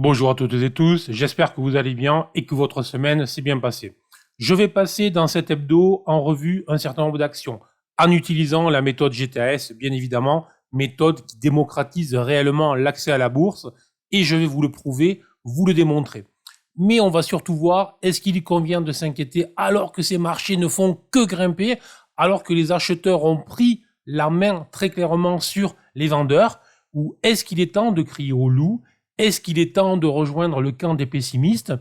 Bonjour à toutes et tous, j'espère que vous allez bien et que votre semaine s'est bien passée. Je vais passer dans cet hebdo en revue un certain nombre d'actions, en utilisant la méthode GTAS, bien évidemment, méthode qui démocratise réellement l'accès à la bourse, et je vais vous le prouver, vous le démontrer. Mais on va surtout voir, est-ce qu'il convient de s'inquiéter alors que ces marchés ne font que grimper, alors que les acheteurs ont pris la main très clairement sur les vendeurs, ou est-ce qu'il est temps de crier au loup? Est-ce qu'il est temps de rejoindre le camp des pessimistes?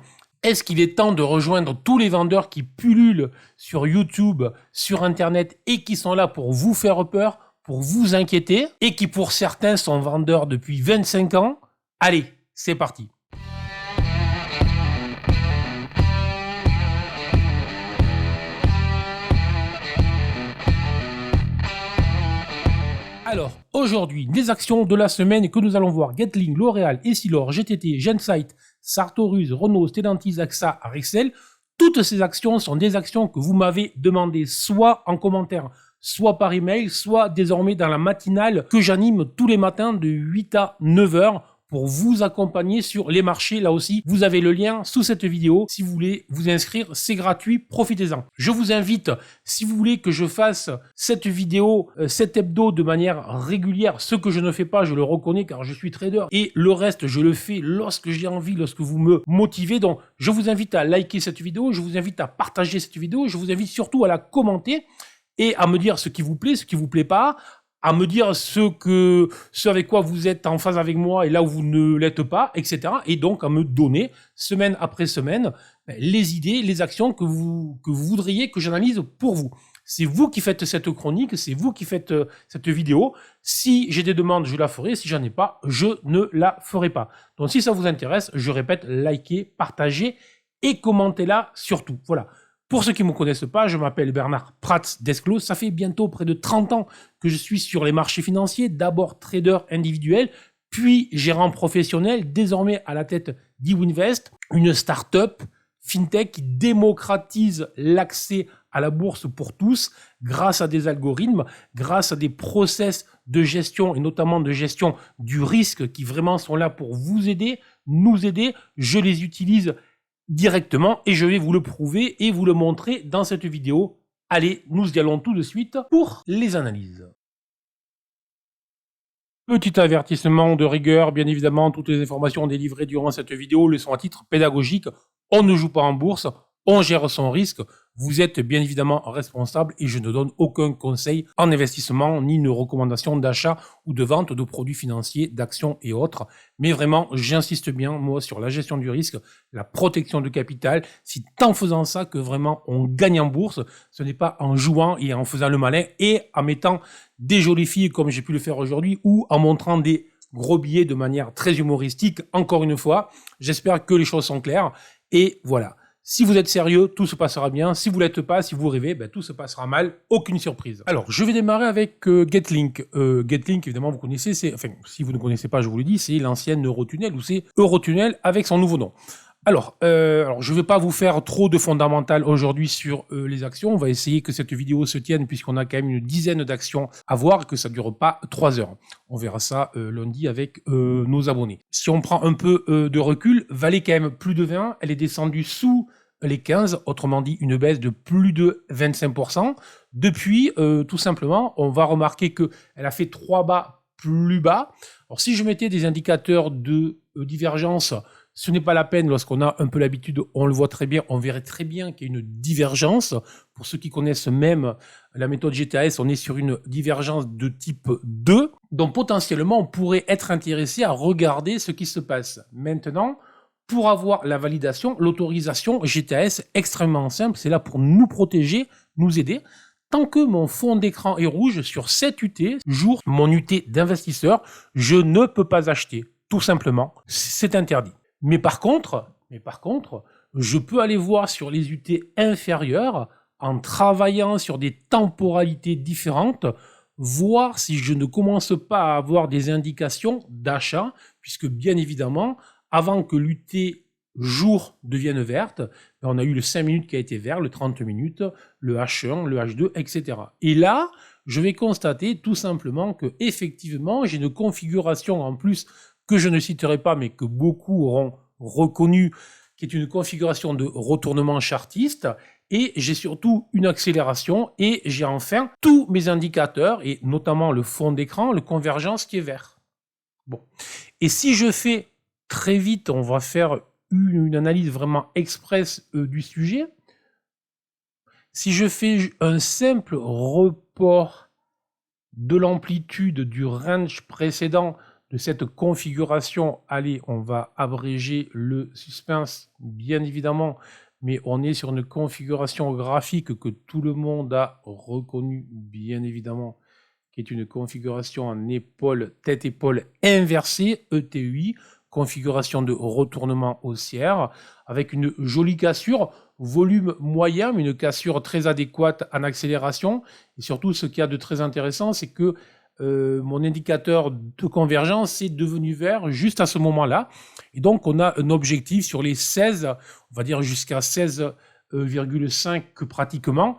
Est-ce qu'il est temps de rejoindre tous les vendeurs qui pullulent sur YouTube, sur Internet et qui sont là pour vous faire peur, pour vous inquiéter et qui pour certains sont vendeurs depuis 25 ans? Allez, c'est parti. Alors, aujourd'hui, les actions de la semaine que nous allons voir: Getlink, L'Oréal, Essilor, GTT, Gensight, Sartorus, Renault, Stellantis, AXA, Rexel. Toutes ces actions sont des actions que vous m'avez demandé soit en commentaire, soit par email, soit désormais dans la matinale que j'anime tous les matins de 8 à 9 heures pour vous accompagner sur les marchés. Là aussi, vous avez le lien sous cette vidéo. Si vous voulez vous inscrire, c'est gratuit, profitez-en. Je vous invite, si vous voulez que je fasse cette vidéo, cet hebdo de manière régulière, ce que je ne fais pas, je le reconnais car je suis trader, et le reste, je le fais lorsque j'ai envie, lorsque vous me motivez. Donc, je vous invite à liker cette vidéo, je vous invite à partager cette vidéo, je vous invite surtout à la commenter et à me dire ce qui vous plaît pas, à me dire ce avec quoi vous êtes en phase avec moi et là où vous ne l'êtes pas, etc. Et donc à me donner, semaine après semaine, les idées, les actions que vous voudriez que j'analyse pour vous. C'est vous qui faites cette chronique, c'est vous qui faites cette vidéo. Si j'ai des demandes, je la ferai. Si j'en ai pas, je ne la ferai pas. Donc si ça vous intéresse, je répète, likez, partagez et commentez-la surtout. Voilà. Pour ceux qui ne me connaissent pas, je m'appelle Bernard Prats Desclos. Ça fait bientôt près de 30 ans que je suis sur les marchés financiers. D'abord trader individuel, puis gérant professionnel, désormais à la tête d'Ewinvest, une start-up fintech qui démocratise l'accès à la bourse pour tous grâce à des algorithmes, grâce à des process de gestion et notamment de gestion du risque qui vraiment sont là pour vous aider, nous aider. Je les utilise directement et je vais vous le prouver et vous le montrer dans cette vidéo. Allez, nous y allons tout de suite pour les analyses. Petit avertissement de rigueur, bien évidemment, toutes les informations délivrées durant cette vidéo le sont à titre pédagogique. On ne joue pas en bourse, on gère son risque. Vous êtes bien évidemment responsable et je ne donne aucun conseil en investissement ni une recommandation d'achat ou de vente de produits financiers, d'actions et autres. Mais vraiment, j'insiste bien, moi, sur la gestion du risque, la protection du capital. C'est en faisant ça que vraiment on gagne en bourse. Ce n'est pas en jouant et en faisant le malin et en mettant des jolies filles comme j'ai pu le faire aujourd'hui ou en montrant des gros billets de manière très humoristique. Encore une fois, j'espère que les choses sont claires. Et voilà. Si vous êtes sérieux, tout se passera bien. Si vous l'êtes pas, si vous rêvez, tout se passera mal. Aucune surprise. Alors, je vais démarrer avec Getlink. Getlink, évidemment, vous connaissez, si vous ne connaissez pas, je vous le dis, c'est l'ancienne Eurotunnel ou c'est Eurotunnel avec son nouveau nom. Alors, je ne vais pas vous faire trop de fondamental aujourd'hui sur les actions. On va essayer que cette vidéo se tienne puisqu'on a quand même une dizaine d'actions à voir et que ça ne dure pas 3 heures. On verra ça lundi avec nos abonnés. Si on prend un peu de recul, valait quand même plus de 20. Elle est descendue sous les 15, autrement dit une baisse de plus de 25%. Depuis, tout simplement, on va remarquer qu'elle a fait 3 bas plus bas. Alors, si je mettais des indicateurs de divergence, ce n'est pas la peine lorsqu'on a un peu l'habitude, on le voit très bien, on verrait très bien qu'il y a une divergence. Pour ceux qui connaissent même la méthode GTAS, on est sur une divergence de type 2. Donc potentiellement, on pourrait être intéressé à regarder ce qui se passe. Maintenant, pour avoir la validation, l'autorisation GTAS, extrêmement simple, c'est là pour nous protéger, nous aider. Tant que mon fond d'écran est rouge sur cette UT, jour mon UT d'investisseur, je ne peux pas acheter. Tout simplement, c'est interdit. Mais par contre, je peux aller voir sur les UT inférieures, en travaillant sur des temporalités différentes, voir si je ne commence pas à avoir des indications d'achat, puisque bien évidemment, avant que l'UT jour devienne verte, on a eu le 5 minutes qui a été vert, le 30 minutes, le H1, le H2, etc. Et là, je vais constater tout simplement que effectivement, j'ai une configuration en plus que je ne citerai pas, mais que beaucoup auront reconnu, qui est une configuration de retournement chartiste. Et j'ai surtout une accélération et j'ai enfin tous mes indicateurs, et notamment le fond d'écran, le convergence qui est vert. Bon. Et si je fais très vite, on va faire une analyse vraiment express du sujet. Si je fais un simple report de l'amplitude du range précédent de cette configuration, allez, on va abréger le suspense, bien évidemment, mais on est sur une configuration graphique que tout le monde a reconnue, bien évidemment, qui est une configuration en épaule, tête-épaule inversée, ETUI, configuration de retournement haussière, avec une jolie cassure, volume moyen, mais une cassure très adéquate en accélération. Et surtout, ce qu'il y a de très intéressant, c'est que mon indicateur de convergence est devenu vert juste à ce moment-là. Et donc, on a un objectif sur les 16, on va dire jusqu'à 16,5 pratiquement.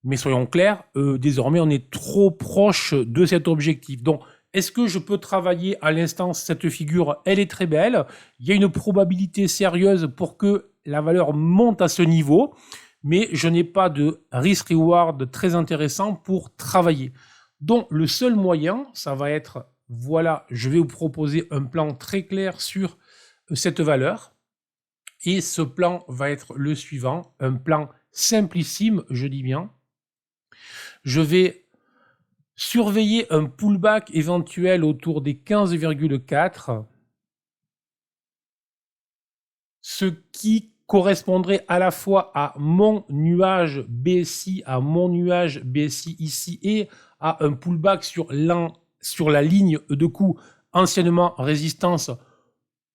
Mais soyons clairs, désormais, on est trop proche de cet objectif. Donc, est-ce que je peux travailler à l'instant cette figure? Elle est très belle. Il y a une probabilité sérieuse pour que la valeur monte à ce niveau, mais je n'ai pas de risk-reward très intéressant pour travailler. Donc, le seul moyen, ça va être, voilà, je vais vous proposer un plan très clair sur cette valeur. Et ce plan va être le suivant, un plan simplissime, je dis bien. Je vais surveiller un pullback éventuel autour des 15,4, ce qui correspondrait à la fois à mon nuage BSI, ici, et à un pullback sur la ligne de coût anciennement résistance,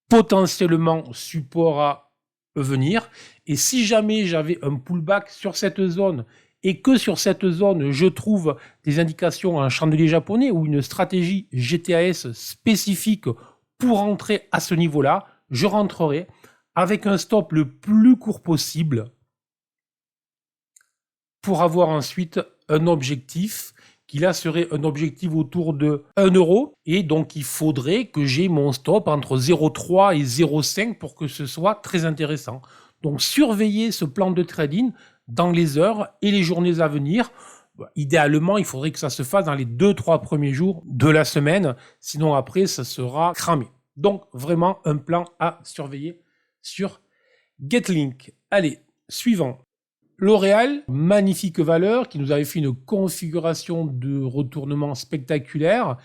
potentiellement support à venir. Et si jamais j'avais un pullback sur cette zone et que sur cette zone, je trouve des indications en chandelier japonais ou une stratégie GTAS spécifique pour rentrer à ce niveau-là, je rentrerai avec un stop le plus court possible pour avoir ensuite un objectif qui là serait un objectif autour de 1 euro. Et donc, il faudrait que j'ai mon stop entre 0,3 et 0,5 pour que ce soit très intéressant. Donc, surveillez ce plan de trading dans les heures et les journées à venir. Idéalement, il faudrait que ça se fasse dans les 2-3 premiers jours de la semaine. Sinon, après, ça sera cramé. Donc, vraiment, un plan à surveiller sur GetLink. Allez, suivant. L'Oréal, magnifique valeur, qui nous avait fait une configuration de retournement spectaculaire,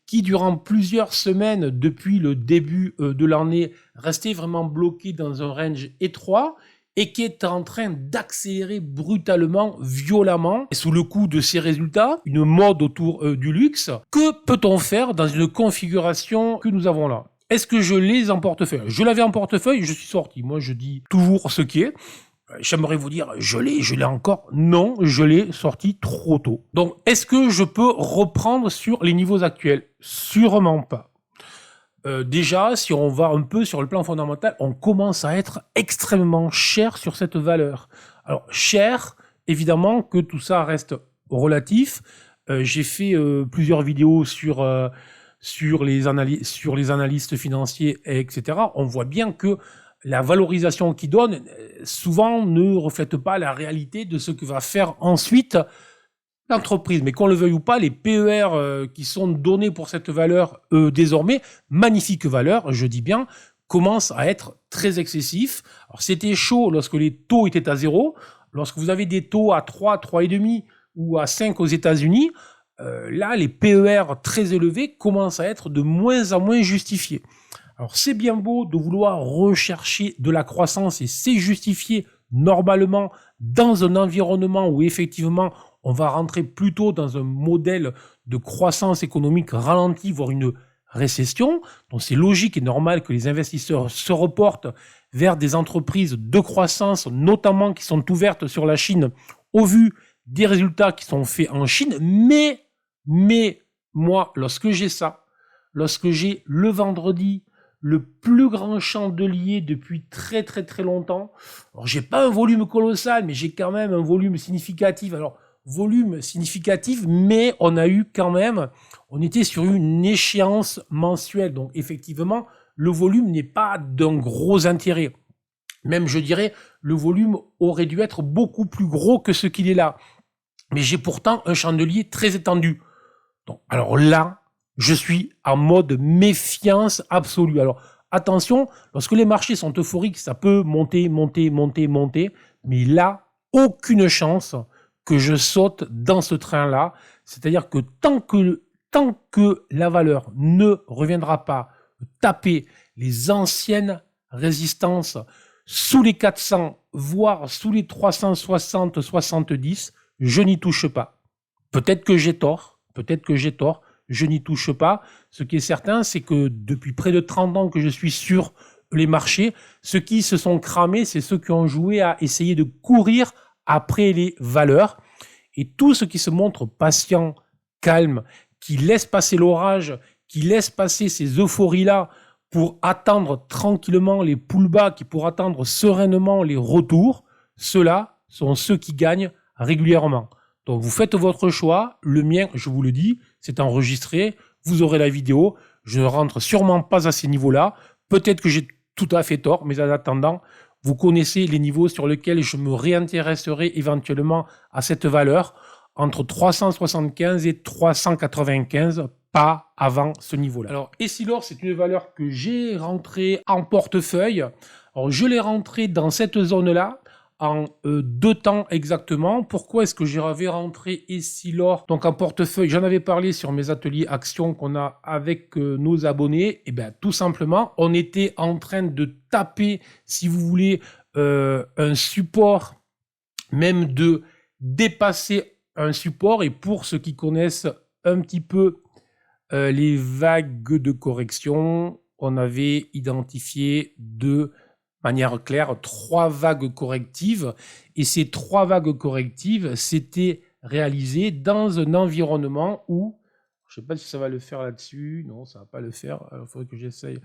qui durant plusieurs semaines depuis le début de l'année restait vraiment bloqué dans un range étroit et qui est en train d'accélérer brutalement, violemment, et sous le coup de ces résultats, une mode autour du luxe. Que peut-on faire dans une configuration que nous avons là? Est-ce que je l'ai en portefeuille? Je l'avais en portefeuille, je suis sorti. Moi, je dis toujours ce qui est. J'aimerais vous dire, je l'ai encore. Non, je l'ai sorti trop tôt. Donc, est-ce que je peux reprendre sur les niveaux actuels? Sûrement pas. Déjà, si on va un peu sur le plan fondamental, on commence à être extrêmement cher sur cette valeur. Alors, cher, évidemment que tout ça reste relatif. J'ai fait plusieurs vidéos sur les analystes financiers, etc. On voit bien que la valorisation qu'ils donnent, souvent, ne reflète pas la réalité de ce que va faire ensuite l'entreprise. Mais qu'on le veuille ou pas, les PER qui sont donnés pour cette valeur, désormais, magnifique valeur, je dis bien, commencent à être très excessifs. Alors, c'était chaud lorsque les taux étaient à 0. Lorsque vous avez des taux à 3, 3,5 ou à 5 aux États-Unis, là, les PER très élevés commencent à être de moins en moins justifiés. Alors, c'est bien beau de vouloir rechercher de la croissance et c'est justifié normalement dans un environnement où effectivement on va rentrer plutôt dans un modèle de croissance économique ralentie, voire une récession. Donc, c'est logique et normal que les investisseurs se reportent vers des entreprises de croissance, notamment qui sont ouvertes sur la Chine au vu des résultats qui sont faits en Chine. Mais moi, lorsque j'ai ça, lorsque j'ai le vendredi le plus grand chandelier depuis très très très longtemps. Alors j'ai pas un volume colossal, mais j'ai quand même un volume significatif. Alors volume significatif, mais on a eu quand même, on était sur une échéance mensuelle. Donc effectivement, le volume n'est pas d'un gros intérêt. Même, je dirais, le volume aurait dû être beaucoup plus gros que ce qu'il est là. Mais j'ai pourtant un chandelier très étendu. Donc, alors là, je suis en mode méfiance absolue. Alors, attention, lorsque les marchés sont euphoriques, ça peut monter, monter, monter, monter. Mais là, aucune chance que je saute dans ce train-là. C'est-à-dire que tant que la valeur ne reviendra pas taper les anciennes résistances sous les 400, voire sous les 360, 70, je n'y touche pas. Peut-être que j'ai tort, je n'y touche pas. Ce qui est certain, c'est que depuis près de 30 ans que je suis sur les marchés, ceux qui se sont cramés, c'est ceux qui ont joué à essayer de courir après les valeurs. Et tous ceux qui se montrent patients, calmes, qui laissent passer l'orage, qui laissent passer ces euphories-là pour attendre tranquillement les pullbacks, pour attendre sereinement les retours, ceux-là sont ceux qui gagnent régulièrement. Donc vous faites votre choix, le mien, je vous le dis, c'est enregistré, vous aurez la vidéo, je ne rentre sûrement pas à ces niveaux-là, peut-être que j'ai tout à fait tort, mais en attendant, vous connaissez les niveaux sur lesquels je me réintéresserai éventuellement à cette valeur, entre 375 et 395, pas avant ce niveau-là. Alors, Essilor, c'est une valeur que j'ai rentrée en portefeuille. Alors, je l'ai rentrée dans cette zone-là en 2 temps exactement. Pourquoi est-ce que j'avais rentré Essilor donc en portefeuille? J'en avais parlé sur mes ateliers actions qu'on a avec nos abonnés. Et bien, tout simplement, on était en train de taper, si vous voulez, un support, même de dépasser un support. Et pour ceux qui connaissent un petit peu les vagues de correction, on avait identifié de manière claire 3 vagues correctives, et ces 3 vagues correctives s'étaient réalisées dans un environnement où, je ne sais pas si ça va le faire là-dessus, non, ça ne va pas le faire, il faudrait que j'essaye,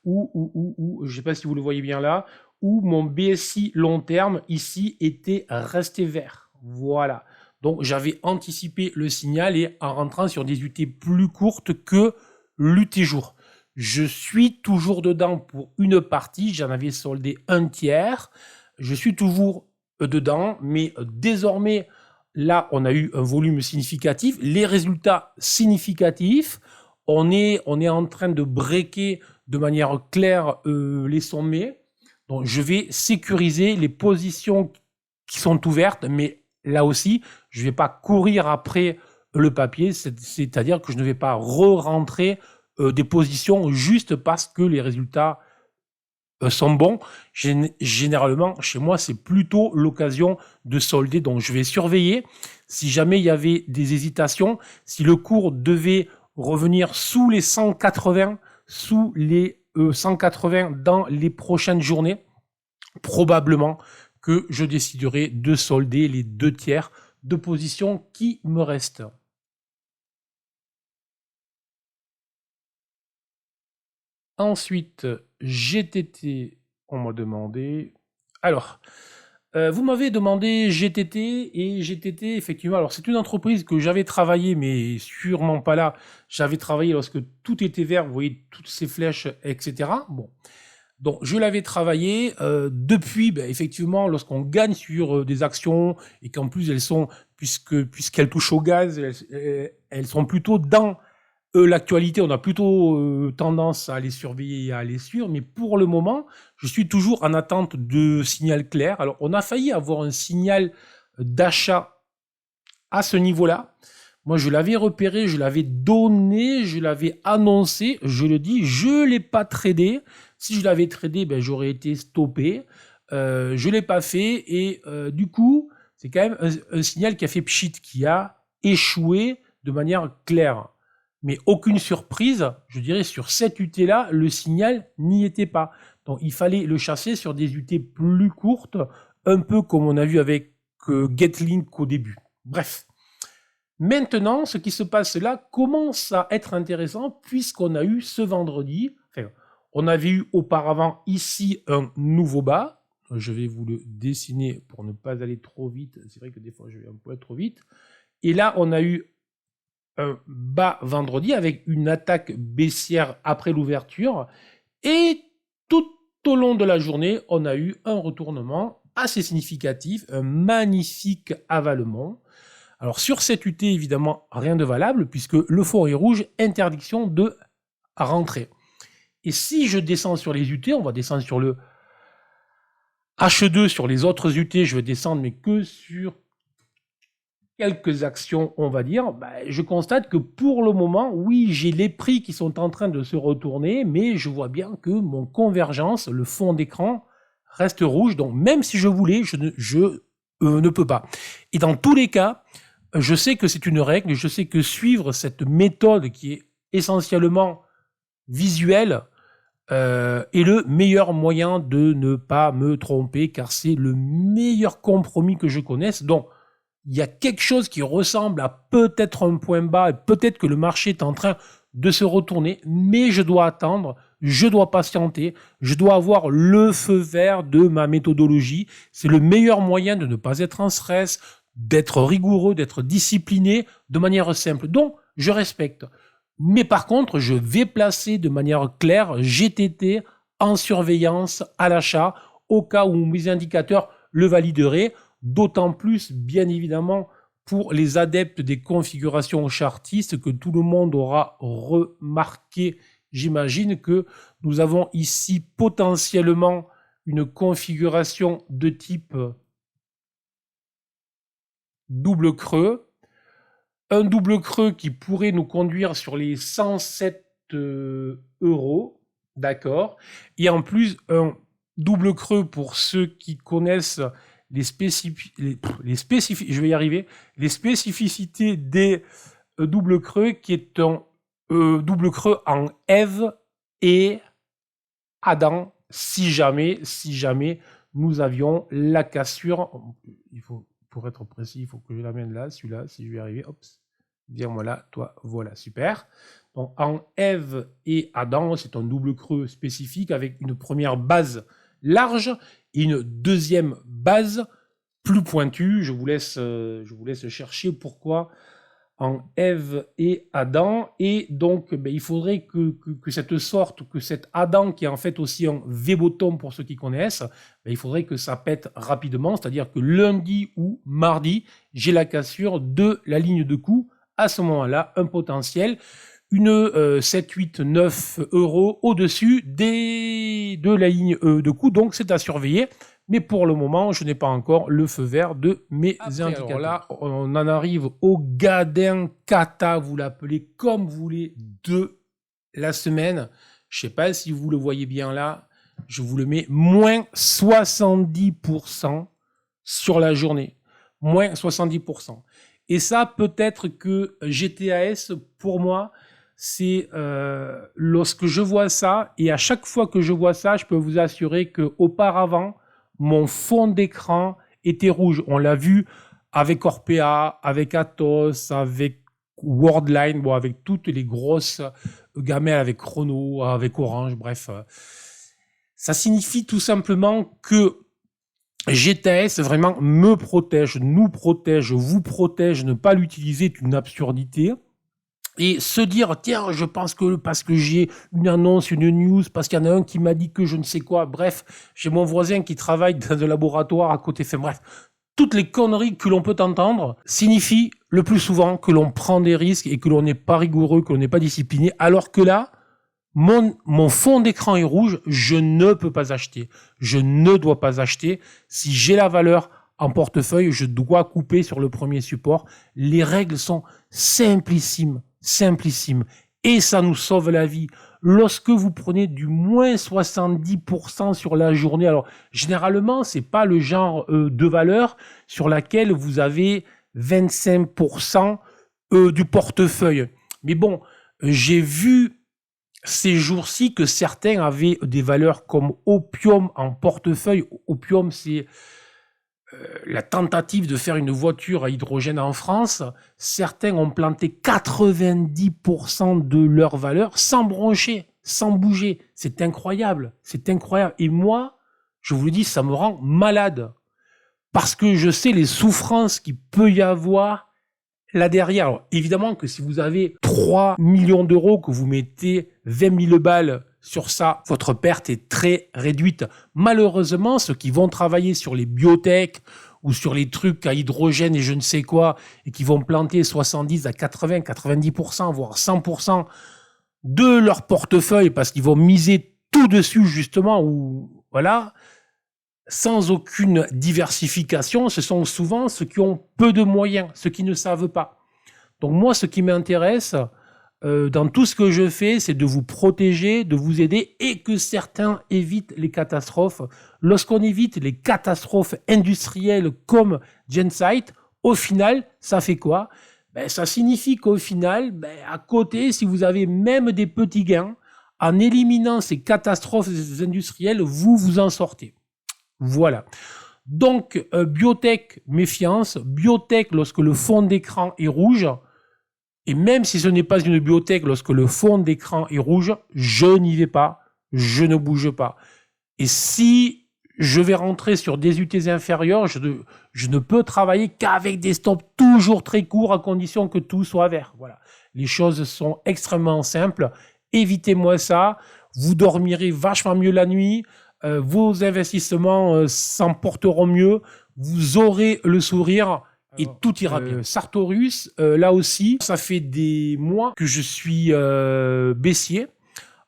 je ne sais pas si vous le voyez bien là, où mon BSI long terme ici était resté vert. Voilà. Donc j'avais anticipé le signal et en rentrant sur des UT plus courtes que l'UT jour. Je suis toujours dedans pour une partie, j'en avais soldé un tiers. Je suis toujours dedans, mais désormais, là, on a eu un volume significatif, les résultats significatifs. On est en train de breaker de manière claire les sommets. Donc, je vais sécuriser les positions qui sont ouvertes, mais là aussi, je ne vais pas courir après le papier, c'est-à-dire que je ne vais pas re-rentrer des positions juste parce que les résultats sont bons. Généralement, chez moi, c'est plutôt l'occasion de solder. Donc, je vais surveiller si jamais il y avait des hésitations, si le cours devait revenir sous les 180, sous les 180 dans les prochaines journées, probablement que je déciderai de solder les 2 tiers de positions qui me restent. Ensuite, GTT, on m'a demandé. Alors, vous m'avez demandé GTT, et GTT, effectivement, alors c'est une entreprise que j'avais travaillé, mais sûrement pas là. J'avais travaillé lorsque tout était vert, vous voyez, toutes ces flèches, etc. Bon, donc je l'avais travaillé. Depuis, effectivement, lorsqu'on gagne sur des actions, et qu'en plus elles sont, puisqu'elles touchent au gaz, elles sont plutôt dans l'actualité, on a plutôt tendance à les surveiller et à les suivre, mais pour le moment, je suis toujours en attente de signal clair. Alors, on a failli avoir un signal d'achat à ce niveau-là. Moi, je l'avais repéré, je l'avais donné, je l'avais annoncé, je le dis, je ne l'ai pas tradé. Si je l'avais tradé, j'aurais été stoppé. Je ne l'ai pas fait, et du coup, c'est quand même un signal qui a fait pchit, qui a échoué de manière claire. Mais aucune surprise, je dirais, sur cette UT-là, le signal n'y était pas. Donc, il fallait le chasser sur des UT plus courtes, un peu comme on a vu avec Getlink au début. Bref. Maintenant, ce qui se passe là commence à être intéressant, puisqu'on a eu ce vendredi, on avait eu auparavant ici un nouveau bas, je vais vous le dessiner pour ne pas aller trop vite. C'est vrai que des fois, je vais un peu trop vite. Et là, on a eu un bas vendredi avec une attaque baissière après l'ouverture. Et tout au long de la journée, on a eu un retournement assez significatif, un magnifique avalement. Alors sur cette UT, évidemment, rien de valable, puisque le fond est rouge, interdiction de rentrer. Et si je descends sur les UT, on va descendre sur le H2, sur les autres UT, je vais descendre, mais que sur quelques actions, on va dire, je constate que pour le moment, oui, j'ai les prix qui sont en train de se retourner, mais je vois bien que mon convergence, le fond d'écran, reste rouge. Donc même si je voulais, je ne peux pas. Et dans tous les cas, je sais que c'est une règle, je sais que suivre cette méthode qui est essentiellement visuelle est le meilleur moyen de ne pas me tromper, car c'est le meilleur compromis que je connaisse. Donc, il y a quelque chose qui ressemble à peut-être un point bas, et peut-être que le marché est en train de se retourner, mais je dois attendre, je dois patienter, je dois avoir le feu vert de ma méthodologie. C'est le meilleur moyen de ne pas être en stress, d'être rigoureux, d'être discipliné de manière simple. Donc, je respecte. Mais par contre, je vais placer de manière claire GTT en surveillance à l'achat au cas où mes indicateurs le valideraient. D'autant plus, bien évidemment, pour les adeptes des configurations chartistes que tout le monde aura remarqué. J'imagine que nous avons ici potentiellement une configuration de type double creux. Un double creux qui pourrait nous conduire sur les 107 euros, d'accord. Et en plus, un double creux pour ceux qui connaissent les spécificités des double creux, qui est un double creux en Ève et Adam, si jamais nous avions la cassure. Pour être précis, il faut que je l'amène là, celui-là, si je vais y arriver, hop, bien voilà, toi, voilà, super. Donc en Ève et Adam, c'est un double creux spécifique avec une première base large et une deuxième base plus pointue. Je vous laisse chercher pourquoi en Ève et Adam. Et donc, il faudrait que cet Adam, qui est en fait aussi un V-bottom pour ceux qui connaissent, il faudrait que ça pète rapidement, c'est-à-dire que lundi ou mardi, j'ai la cassure de la ligne de coût. À ce moment-là, un potentiel, une 7, 8, 9 euros au-dessus de la ligne de coût. Donc, c'est à surveiller. Mais pour le moment, je n'ai pas encore le feu vert de mes indicateurs. Alors là, on en arrive au Gadin Kata, vous l'appelez comme vous voulez, de la semaine. Je ne sais pas si vous le voyez bien là. Je vous le mets moins 70% sur la journée. Moins 70%. Et ça, peut-être que GTAS, pour moi, c'est lorsque je vois ça, et à chaque fois que je vois ça, je peux vous assurer qu'auparavant, mon fond d'écran était rouge. On l'a vu avec Orpea, avec Atos, avec Worldline, avec toutes les grosses gamelles, avec Chrono, avec Orange, bref. Ça signifie tout simplement que GTS vraiment me protège, nous protège, vous protège. Ne pas l'utiliser est une absurdité. Et se dire, tiens, je pense que parce que j'ai une annonce, une news, parce qu'il y en a un qui m'a dit que je ne sais quoi, bref, j'ai mon voisin qui travaille dans un laboratoire à côté, bref, toutes les conneries que l'on peut entendre signifient le plus souvent que l'on prend des risques et que l'on n'est pas rigoureux, que l'on n'est pas discipliné, alors que là, mon fond d'écran est rouge, je ne peux pas acheter. Je ne dois pas acheter. Si j'ai la valeur en portefeuille, je dois couper sur le premier support. Les règles sont simplissimes. Et ça nous sauve la vie. Lorsque vous prenez du moins 70% sur la journée, alors généralement, c'est pas le genre de valeur sur laquelle vous avez 25% du portefeuille. Mais bon, j'ai vu ces jours-ci que certains avaient des valeurs comme Opium en portefeuille. Opium, c'est la tentative de faire une voiture à hydrogène en France. Certains ont planté 90% de leur valeur sans broncher, sans bouger. C'est incroyable. Et moi, je vous le dis, ça me rend malade. Parce que je sais les souffrances qu'il peut y avoir là derrière. Alors, évidemment que si vous avez 3 millions d'euros, que vous mettez 20 000 balles sur ça, votre perte est très réduite. Malheureusement, ceux qui vont travailler sur les biotech ou sur les trucs à hydrogène et je ne sais quoi, et qui vont planter 70 à 80, 90%, voire 100% de leur portefeuille parce qu'ils vont miser tout dessus justement, ou voilà, sans aucune diversification, ce sont souvent ceux qui ont peu de moyens, ceux qui ne savent pas. Donc moi, ce qui m'intéresse dans tout ce que je fais, c'est de vous protéger, de vous aider et que certains évitent les catastrophes. Lorsqu'on évite les catastrophes industrielles comme Gensight, au final, ça fait quoi? Ça signifie qu'au final, à côté, si vous avez même des petits gains, en éliminant ces catastrophes industrielles, vous vous en sortez. Voilà. Donc, biotech, méfiance. Biotech, lorsque le fond d'écran est rouge, et même si ce n'est pas une biotech, lorsque le fond d'écran est rouge, je n'y vais pas, je ne bouge pas. Et si je vais rentrer sur des UTZ inférieurs, je ne peux travailler qu'avec des stops toujours très courts à condition que tout soit vert. Voilà. Les choses sont extrêmement simples. Évitez-moi ça. Vous dormirez vachement mieux la nuit. Vos investissements s'en porteront mieux. Vous aurez le sourire. Et tout ira bien. Sartorius, là aussi, ça fait des mois que je suis baissier.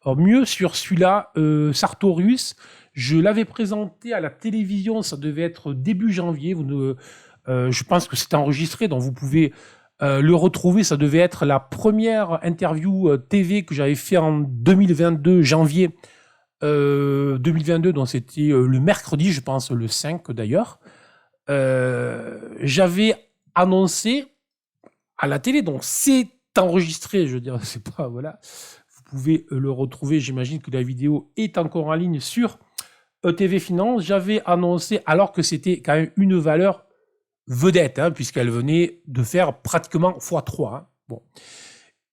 Alors mieux sur celui-là, Sartorius, je l'avais présenté à la télévision, ça devait être début janvier. Je pense que c'est enregistré, donc vous pouvez le retrouver. Ça devait être la première interview TV que j'avais fait en 2022, janvier 2022, donc c'était le mercredi, je pense, le 5 d'ailleurs. J'avais annoncé à la télé, donc c'est enregistré, je veux dire, c'est pas, voilà, vous pouvez le retrouver, j'imagine que la vidéo est encore en ligne sur ETV Finance. J'avais annoncé, alors que c'était quand même une valeur vedette, puisqu'elle venait de faire pratiquement x3. Bon.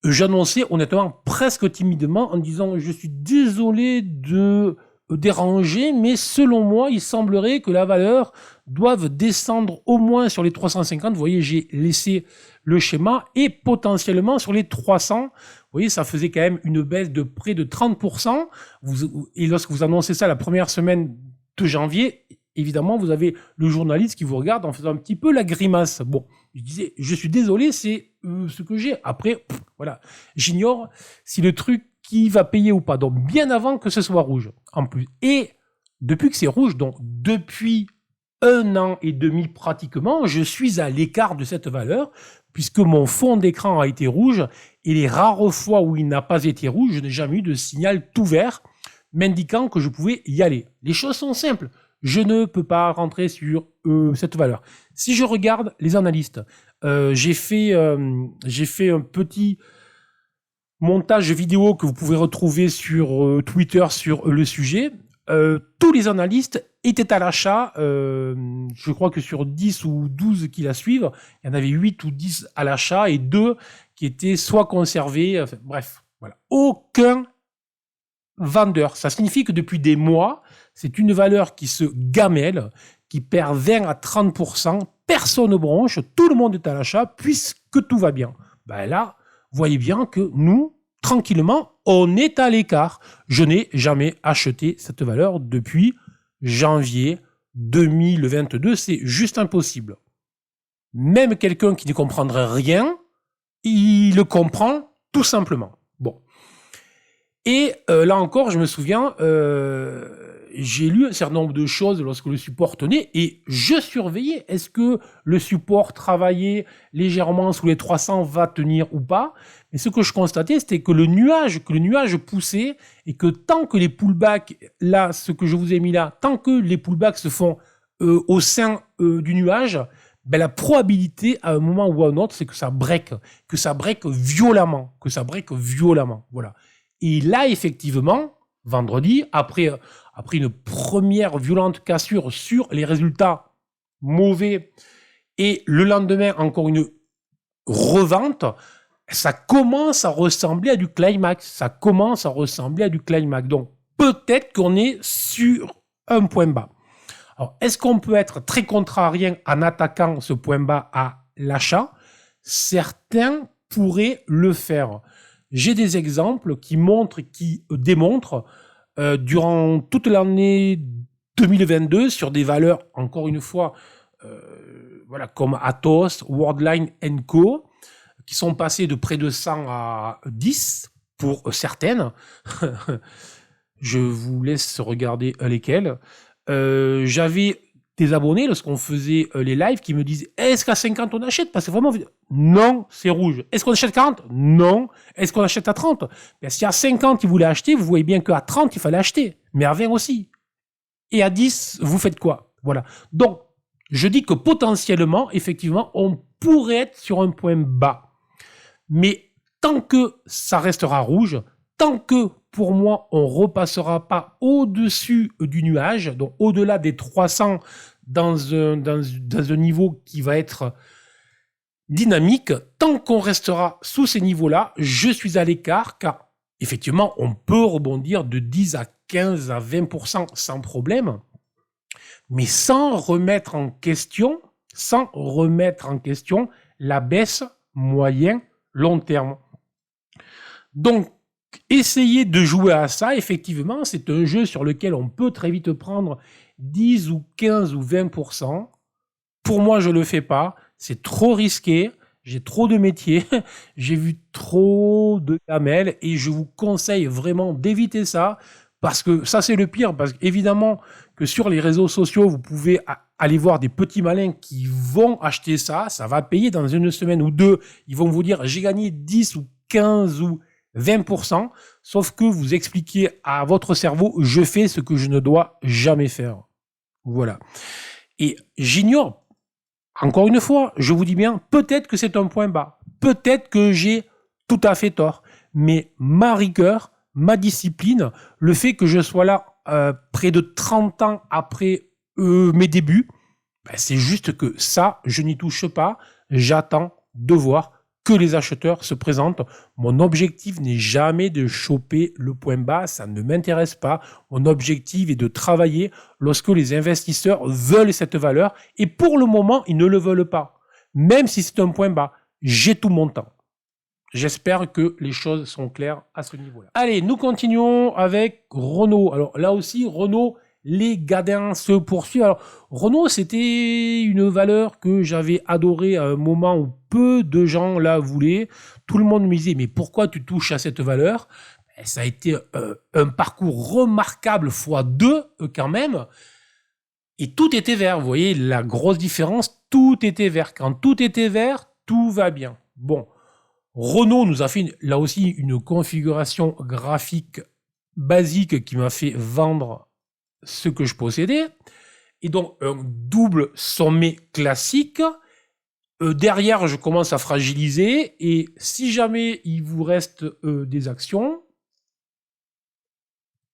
J'annonçais honnêtement, presque timidement, en disant « Je suis désolé de déranger, mais selon moi, il semblerait que la valeur doive descendre au moins sur les 350. » Vous voyez, j'ai laissé le schéma. Et potentiellement sur les 300. Vous voyez, ça faisait quand même une baisse de près de 30%. Et lorsque vous annoncez ça la première semaine de janvier, évidemment, vous avez le journaliste qui vous regarde en faisant un petit peu la grimace. Bon, je disais, je suis désolé, c'est ce que j'ai. Après, voilà, j'ignore si le truc qui va payer ou pas. Donc, bien avant que ce soit rouge, en plus. Et depuis que c'est rouge, donc depuis 1 an et demi pratiquement, je suis à l'écart de cette valeur, puisque mon fond d'écran a été rouge, et les rares fois où il n'a pas été rouge, je n'ai jamais eu de signal tout vert, m'indiquant que je pouvais y aller. Les choses sont simples. Je ne peux pas rentrer sur cette valeur. Si je regarde les analystes, j'ai fait un petit montage vidéo que vous pouvez retrouver sur Twitter sur le sujet. Tous les analystes étaient à l'achat. Je crois que sur 10 ou 12 qui la suivent, il y en avait 8 ou 10 à l'achat et 2 qui étaient soit conservés. Enfin, bref, voilà. Aucun vendeur. Ça signifie que depuis des mois, c'est une valeur qui se gamelle, qui perd 20 à 30%. Personne ne bronche, tout le monde est à l'achat puisque tout va bien. Là, voyez bien que nous, tranquillement, on est à l'écart. Je n'ai jamais acheté cette valeur depuis janvier 2022. C'est juste impossible. Même quelqu'un qui ne comprendrait rien, il le comprend tout simplement. Bon. Et là encore, je me souviens, j'ai lu un certain nombre de choses lorsque le support tenait et je surveillais. Est-ce que le support travaillait légèrement sous les 300 va tenir ou pas? Mais ce que je constatais, c'était que le nuage poussait et que tant que les pullbacks, là, ce que je vous ai mis là, tant que les pullbacks se font au sein du nuage, la probabilité à un moment ou à un autre, c'est que ça break violemment, voilà. Et là, effectivement, vendredi, après une première violente cassure sur les résultats mauvais et le lendemain, encore une revente, ça commence à ressembler à du climax. Donc, peut-être qu'on est sur un point bas. Alors, est-ce qu'on peut être très contrariant en attaquant ce point bas à l'achat? Certains pourraient le faire. J'ai des exemples qui démontrent durant toute l'année 2022 sur des valeurs, encore une fois, voilà, comme Atos, Worldline Co, qui sont passées de près de 100 à 10 pour certaines. Je vous laisse regarder lesquelles. J'avais des abonnés, lorsqu'on faisait les lives, qui me disaient: est-ce qu'à 50 on achète? Parce que vraiment, non, c'est rouge. Est-ce qu'on achète 40? Non. Est-ce qu'on achète à 30? Ben, s'il y a 50 qui voulaient acheter, vous voyez bien qu'à 30, il fallait acheter. Mais à 20 aussi. Et à 10, vous faites quoi? Voilà. Donc, je dis que potentiellement, effectivement, on pourrait être sur un point bas. Mais tant que ça restera rouge, tant que, pour moi, on ne repassera pas au-dessus du nuage, donc au-delà des 300 dans un niveau qui va être dynamique, tant qu'on restera sous ces niveaux-là, je suis à l'écart, car effectivement, on peut rebondir de 10 à 15 à 20% sans problème, mais sans remettre en question la baisse moyen-long terme. Donc, essayez de jouer à ça, effectivement, c'est un jeu sur lequel on peut très vite prendre 10 ou 15 ou 20%. Pour moi, je ne le fais pas, c'est trop risqué, j'ai trop de métiers, j'ai vu trop de gamelles et je vous conseille vraiment d'éviter ça, parce que ça c'est le pire, parce qu'évidemment que sur les réseaux sociaux, vous pouvez aller voir des petits malins qui vont acheter ça, ça va payer dans une semaine ou deux, ils vont vous dire j'ai gagné 10 ou 15 ou 20%, sauf que vous expliquez à votre cerveau je fais ce que je ne dois jamais faire. Voilà. Et j'ignore, encore une fois, je vous dis bien, peut-être que c'est un point bas, peut-être que j'ai tout à fait tort, mais ma rigueur, ma discipline, le fait que je sois là près de 30 ans après mes débuts, ben c'est juste que ça, je n'y touche pas, j'attends de voir que les acheteurs se présentent. Mon objectif n'est jamais de choper le point bas, ça ne m'intéresse pas. Mon objectif est de travailler lorsque les investisseurs veulent cette valeur et pour le moment, ils ne le veulent pas. Même si c'est un point bas, j'ai tout mon temps. J'espère que les choses sont claires à ce niveau-là. Allez, nous continuons avec Renault. Alors là aussi, Renault, les gadins se poursuivent. Alors, Renault, c'était une valeur que j'avais adorée à un moment où peu de gens la voulaient. Tout le monde me disait, mais pourquoi tu touches à cette valeur? Ça a été un parcours remarquable x2 quand même. Et tout était vert. Vous voyez la grosse différence, tout était vert. Quand tout était vert, tout va bien. Bon, Renault nous a fait là aussi une configuration graphique basique qui m'a fait vendre ce que je possédais, et donc un double sommet classique. Derrière, je commence à fragiliser, et si jamais il vous reste des actions,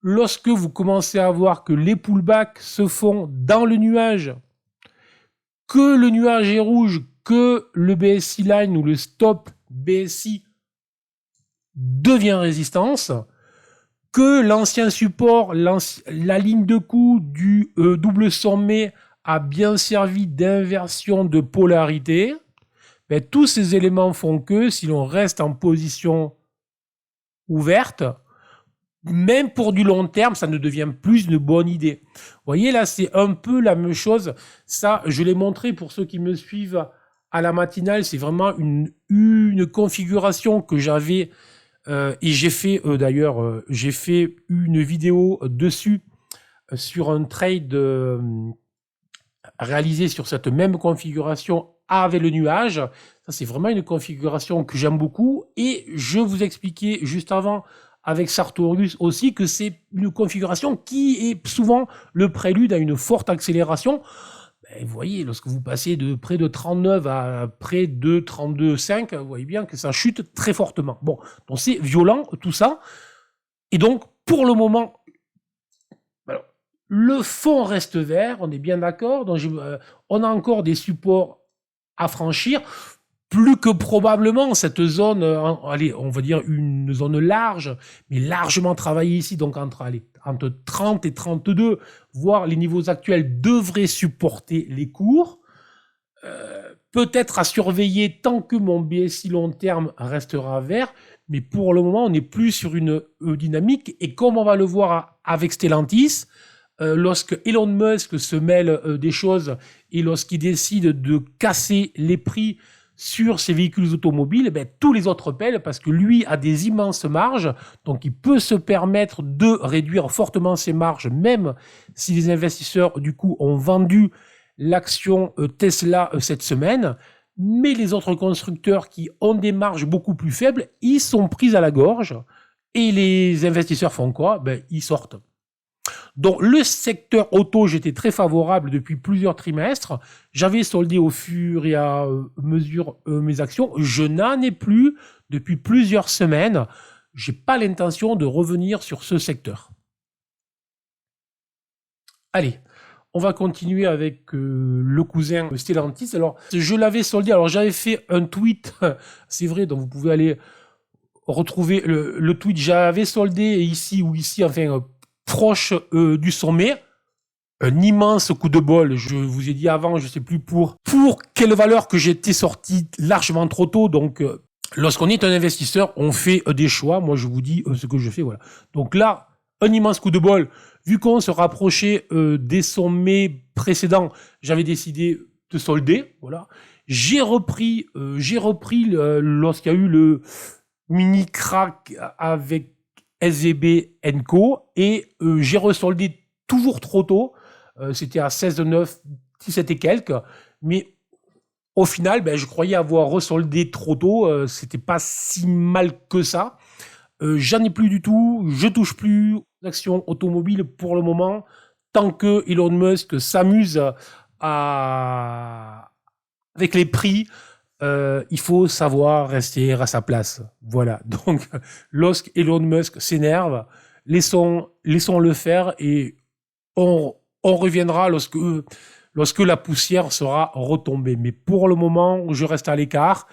lorsque vous commencez à voir que les pullbacks se font dans le nuage, que le nuage est rouge, que le BSI line ou le stop BSI devient résistance, que l'ancien support, la ligne de coup du double sommet a bien servi d'inversion de polarité, ben, tous ces éléments font que si l'on reste en position ouverte, même pour du long terme, ça ne devient plus une bonne idée. Vous voyez, là, c'est un peu la même chose. Ça, je l'ai montré pour ceux qui me suivent à la matinale. C'est vraiment une configuration que j'avais. Et j'ai fait, d'ailleurs, j'ai fait une vidéo dessus sur un trade réalisé sur cette même configuration avec le nuage. Ça, c'est vraiment une configuration que j'aime beaucoup. Et je vous expliquais juste avant avec Sartorius aussi que c'est une configuration qui est souvent le prélude à une forte accélération. Ben, vous voyez, lorsque vous passez de près de 39 à près de 32,5, vous voyez bien que ça chute très fortement. Bon, donc c'est violent tout ça. Et donc, pour le moment, alors, le fond reste vert, on est bien d'accord. Donc, on a encore des supports à franchir. plus que probablement, cette zone, allez, on va dire une zone large, mais largement travaillée ici, donc entre 30 et 32, voire les niveaux actuels devraient supporter les cours. Peut-être à surveiller tant que mon BSI long terme restera vert, mais pour le moment, on n'est plus sur une dynamique. Et comme on va le voir avec Stellantis, lorsque Elon Musk se mêle des choses et lorsqu'il décide de casser les prix sur ses véhicules automobiles, ben, tous les autres pèlent parce que lui a des immenses marges, donc il peut se permettre de réduire fortement ses marges, même si les investisseurs, du coup, ont vendu l'action Tesla cette semaine. Mais les autres constructeurs qui ont des marges beaucoup plus faibles, ils sont pris à la gorge. Et les investisseurs font quoi? Ben, ils sortent. Donc le secteur auto, j'étais très favorable depuis plusieurs trimestres. J'avais soldé au fur et à mesure mes actions. Je n'en ai plus depuis plusieurs semaines. J'ai pas l'intention de revenir sur ce secteur. Allez, on va continuer avec le cousin Stellantis. Alors, je l'avais soldé. Alors, j'avais fait un tweet, c'est vrai, donc vous pouvez aller retrouver le tweet. J'avais soldé ici ou ici, enfin, proche du sommet. Un immense coup de bol. Je vous ai dit avant, je sais plus pour quelle valeur que j'étais sorti largement trop tôt. Donc, lorsqu'on est un investisseur, on fait des choix. Moi, je vous dis ce que je fais. Voilà. Donc là, un immense coup de bol. Vu qu'on se rapprochait des sommets précédents, j'avais décidé de solder. Voilà. J'ai repris lorsqu'il y a eu le mini crack avec SVB Co. Et j'ai resoldé toujours trop tôt. C'était à 16,9, 17 et quelques. Mais au final, ben, je croyais avoir resoldé trop tôt. C'était pas si mal que ça. J'en ai plus du tout. Je touche plus aux actions automobiles pour le moment. Tant que Elon Musk s'amuse avec les prix, il faut savoir rester à sa place. Voilà. Donc, lorsque Elon Musk s'énerve, laissons-le faire et on reviendra lorsque la poussière sera retombée. Mais pour le moment, je reste à l'écart.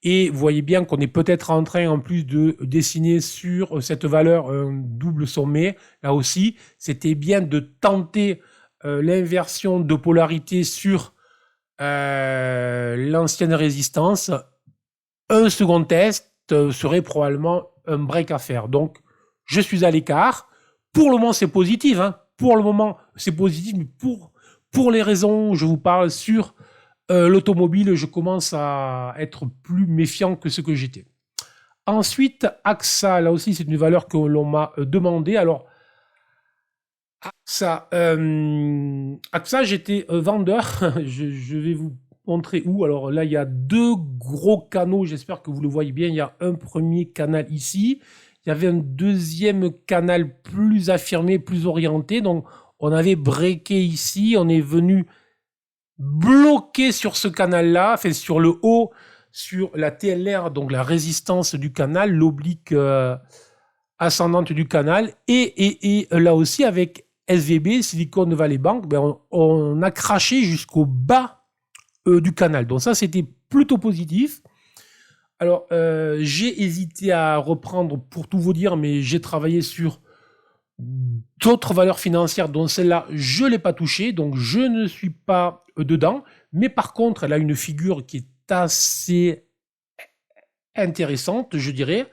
Et vous voyez bien qu'on est peut-être en train, en plus de dessiner sur cette valeur un double sommet. Là aussi, c'était bien de tenter l'inversion de polarité sur l'ancienne résistance. Un second test serait probablement un break à faire. Donc, je suis à l'écart. Pour le moment, c'est positif. Hein. Pour le moment, c'est positif, mais pour les raisons, je vous parle sur l'automobile, je commence à être plus méfiant que ce que j'étais. Ensuite, AXA, là aussi, c'est une valeur que l'on m'a demandé. Alors, AXA, j'étais vendeur. Je vais vous montrer où. Alors là, il y a deux gros canaux. J'espère que vous le voyez bien. Il y a un premier canal ici. Il y avait un deuxième canal plus affirmé, plus orienté. Donc, on avait breaké ici. On est venu bloqué sur ce canal-là, enfin sur le haut, sur la TLR, donc la résistance du canal, l'oblique ascendante du canal, et là aussi avec SVB, Silicon Valley Bank, ben on a craché jusqu'au bas du canal. Donc ça, c'était plutôt positif. Alors, j'ai hésité à reprendre pour tout vous dire, mais j'ai travaillé sur d'autres valeurs financières dont celle-là, je ne l'ai pas touchée, donc je ne suis pas dedans. Mais par contre, elle a une figure qui est assez intéressante, je dirais.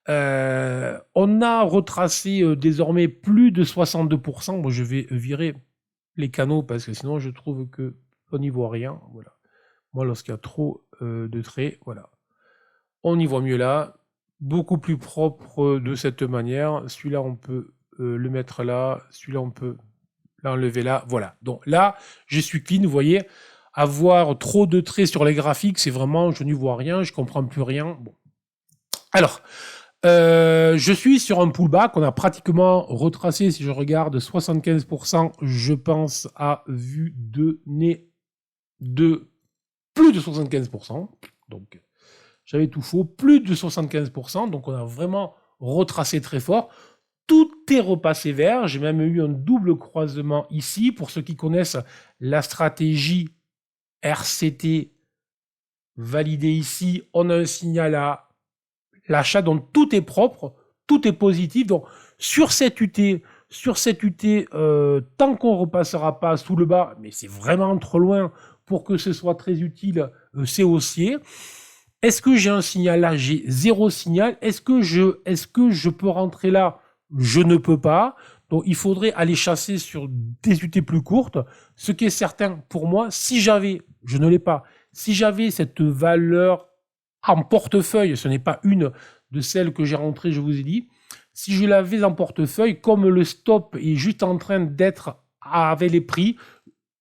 On a retracé désormais plus de 62%. Moi, je vais virer les canaux parce que sinon, je trouve qu'on n'y voit rien. Voilà. Moi, lorsqu'il y a trop de traits, voilà. On y voit mieux là. Beaucoup plus propre de cette manière. Celui-là, on peut le mettre là. Celui-là, on peut l'enlever là. Voilà. Donc là, je suis clean. Vous voyez, avoir trop de traits sur les graphiques, c'est vraiment, je n'y vois rien, je comprends plus rien. Bon. Alors, je suis sur un pullback. On a pratiquement retracé, si je regarde, 75%, je pense, à vue de nez de plus de 75%. Donc, j'avais tout faux. Plus de 75%. Donc, on a vraiment retracé très fort. Tout est repassé vert. J'ai même eu un double croisement ici. Pour ceux qui connaissent la stratégie RCT validé ici. On a un signal à l'achat, donc tout est propre, tout est positif. Donc sur cette UT, tant qu'on repassera pas sous le bas, mais c'est vraiment trop loin pour que ce soit très utile, c'est haussier. Est-ce que j'ai un signal là? J'ai zéro signal. Est-ce que je peux rentrer là? Je ne peux pas. Donc il faudrait aller chasser sur des UT plus courtes. Ce qui est certain pour moi, si j'avais, je ne l'ai pas, si j'avais cette valeur en portefeuille, ce n'est pas une de celles que j'ai rentrées, je vous ai dit, si je l'avais en portefeuille, comme le stop est juste en train d'être avec les prix,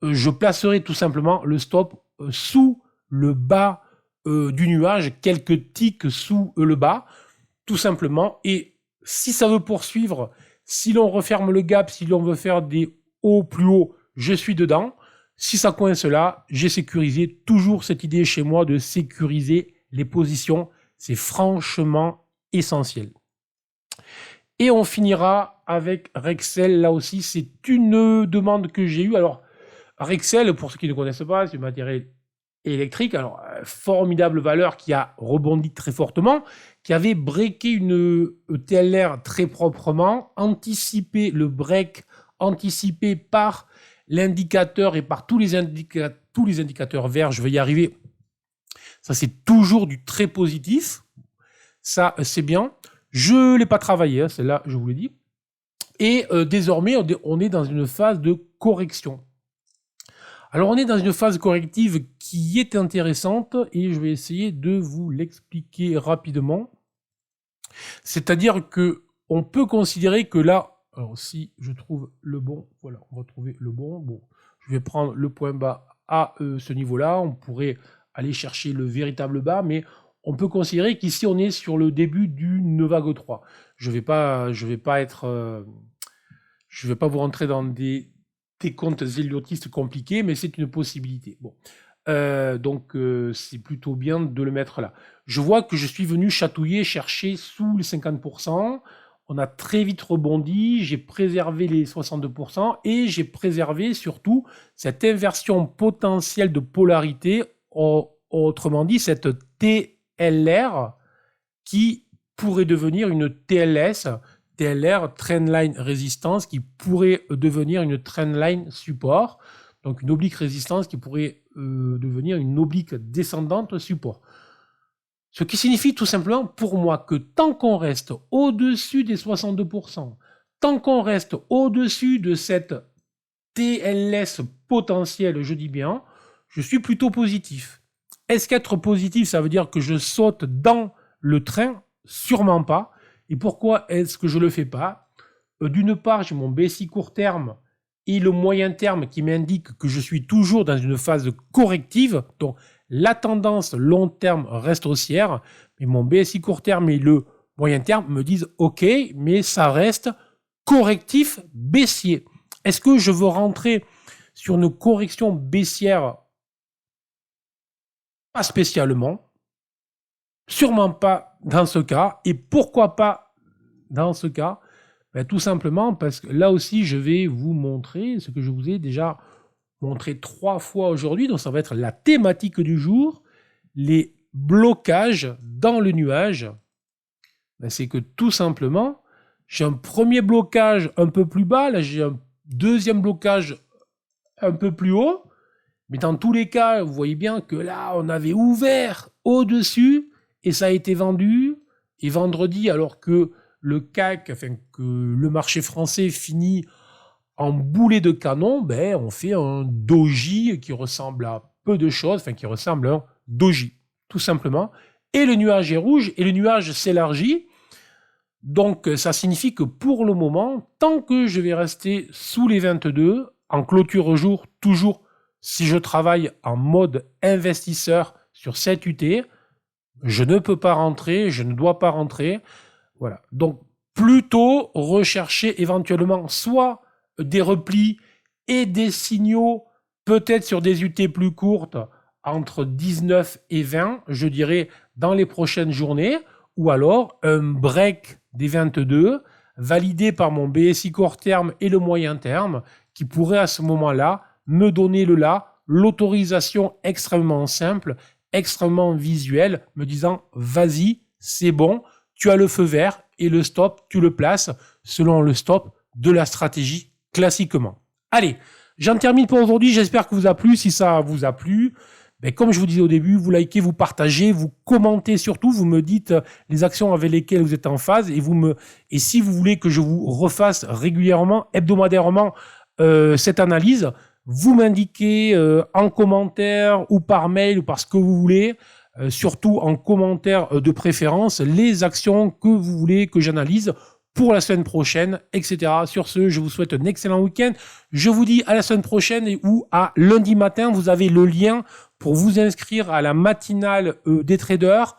je placerai tout simplement le stop sous le bas du nuage, quelques ticks sous le bas, tout simplement. Et si ça veut poursuivre, si l'on referme le gap, si l'on veut faire des hauts plus hauts, je suis dedans. Si ça coince là, j'ai sécurisé. Toujours cette idée chez moi de sécuriser les positions. C'est franchement essentiel. Et on finira avec Rexel. Là aussi, c'est une demande que j'ai eue. Alors, Rexel, pour ceux qui ne connaissent pas, c'est du matériel électrique. Alors, formidable valeur qui a rebondi très fortement, qui avait breaké une TLR très proprement, anticipé le break, anticipé par l'indicateur et par tous les indicateurs verts. Je vais y arriver. Ça, c'est toujours du très positif. Ça, c'est bien. Je ne l'ai pas travaillé, hein, celle-là, je vous l'ai dit. Et désormais, on est dans une phase de correction. Alors, on est dans une phase corrective qui est intéressante et je vais essayer de vous l'expliquer rapidement. C'est-à-dire que on peut considérer que là, alors si je trouve le bon, voilà, on va trouver le bon. Bon, je vais prendre le point bas à ce niveau-là. On pourrait aller chercher le véritable bas, mais on peut considérer qu'ici on est sur le début d'une vague 3. Je vais pas vous rentrer dans des comptes zéliotistes compliqués, mais c'est une possibilité. Bon, donc c'est plutôt bien de le mettre là. Je vois que je suis venu chatouiller, chercher sous les 50%. On a très vite rebondi. J'ai préservé les 62% et j'ai préservé surtout cette inversion potentielle de polarité, autrement dit cette TLR qui pourrait devenir une TLS. TLR, Trendline Résistance, qui pourrait devenir une Trendline Support, donc une oblique résistance qui pourrait devenir une oblique descendante support. Ce qui signifie tout simplement pour moi que tant qu'on reste au-dessus des 62%, tant qu'on reste au-dessus de cette TLS potentielle, je dis bien, je suis plutôt positif. Est-ce qu'être positif, ça veut dire que je saute dans le train? Sûrement pas. Et pourquoi est-ce que je ne le fais pas? D'une part, j'ai mon BSI court terme et le moyen terme qui m'indique que je suis toujours dans une phase corrective. Donc, la tendance long terme reste haussière. Mais mon BSI court terme et le moyen terme me disent OK, mais ça reste correctif baissier. Est-ce que je veux rentrer sur une correction baissière? Pas spécialement. Sûrement pas dans ce cas. Et pourquoi pas dans ce cas? Ben, tout simplement parce que là aussi, je vais vous montrer ce que je vous ai déjà montré 3 fois aujourd'hui. Donc, ça va être la thématique du jour. Les blocages dans le nuage. Ben, c'est que tout simplement, j'ai un premier blocage un peu plus bas. Là, j'ai un deuxième blocage un peu plus haut. Mais dans tous les cas, vous voyez bien que là, on avait ouvert au-dessus et ça a été vendu. Et vendredi, alors que le CAC, enfin que le marché français finit en boulet de canon, ben on fait un doji qui ressemble à peu de choses, enfin qui ressemble à un doji, tout simplement. Et le nuage est rouge et le nuage s'élargit. Donc ça signifie que pour le moment, tant que je vais rester sous les 22, en clôture jour, toujours si je travaille en mode investisseur sur cette UT, je ne peux pas rentrer, je ne dois pas rentrer. Voilà. Donc, plutôt rechercher éventuellement soit des replis et des signaux, peut-être sur des UT plus courtes, entre 19 et 20, je dirais, dans les prochaines journées, ou alors un break des 22, validé par mon BSI court terme et le moyen terme, qui pourrait à ce moment-là me donner l'autorisation extrêmement simple, extrêmement visuel, me disant vas-y, c'est bon, tu as le feu vert et le stop, tu le places selon le stop de la stratégie classiquement. Allez, j'en termine pour aujourd'hui. J'espère que vous a plu. Si ça vous a plu, comme je vous disais au début, vous likez, vous partagez, vous commentez surtout, vous me dites les actions avec lesquelles vous êtes en phase et si vous voulez que je vous refasse régulièrement, hebdomadairement cette analyse, vous m'indiquez en commentaire ou par mail ou par ce que vous voulez, surtout en commentaire de préférence, les actions que vous voulez que j'analyse pour la semaine prochaine, etc. Sur ce, je vous souhaite un excellent week-end. Je vous dis à la semaine prochaine ou à lundi matin. Vous avez le lien pour vous inscrire à la matinale des traders.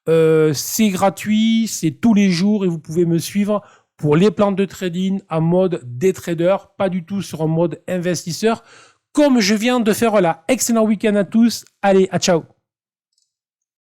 C'est gratuit, c'est tous les jours et vous pouvez me suivre pour les plans de trading en mode des traders, pas du tout sur un mode investisseur, comme je viens de faire là. Excellent week-end à tous. Allez, à ciao.